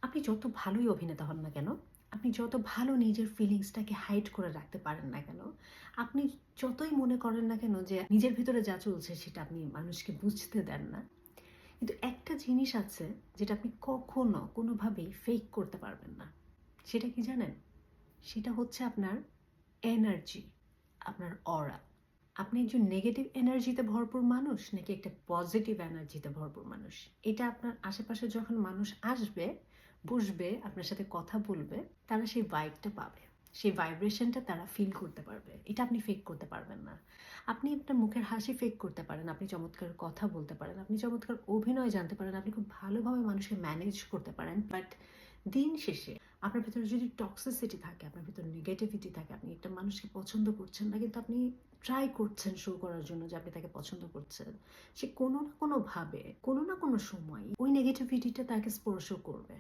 আপনি যত ভালোই অভিনেতা হন না কেন, আপনি যত ভালো নিজের ফিলিংসটাকে হাইড করে রাখতে পারেন না কেন, আপনি যতই মনে করেন না কেন যে নিজের ভিতরে যা চলছে সেটা আপনি মানুষকে বুঝতে দেন না, কিন্তু একটা জিনিস আছে যেটা আপনি কখনো কোনোভাবেই ফেক করতে পারবেন না। সেটা কি জানেন? সেটা হচ্ছে আপনার এনার্জি, আপনার অরা। আপনি একজন নেগেটিভ এনার্জিতে ভরপুর মানুষ নাকি একটা পজিটিভ এনার্জিতে ভরপুর মানুষ, এটা আপনার আশেপাশে যখন মানুষ আসবে, বসবে, আপনার সাথে কথা বলবে, তারা সেই ভাইবটা পাবে, সেই ভাইব্রেশনটা তারা ফিল করতে পারবে। এটা আপনি ফেক করতে পারবেন না। আপনি আপনার মুখের হাসি ফেক করতে পারেন, আপনি চমৎকার কথা বলতে পারেন, আপনি চমৎকার অভিনয় জানতে পারেন, আপনি খুব ভালোভাবে মানুষকে ম্যানেজ করতে পারেন, বাট দিন শেষে আপনার ভিতরে যদি টক্সিসিটি থাকে, আপনার ভিতরে নেগেটিভিটি থাকে, আপনি একটা মানুষকে পছন্দ করছেন না, কিন্তু আপনি ট্রাই করছেন শো করার জন্য যে আপনি তাকে পছন্দ করছেন, সে কোনো না কোনোভাবে কোনো না কোনো সময় ওই নেগেটিভিটিটা তাকে স্পর্শ করবে।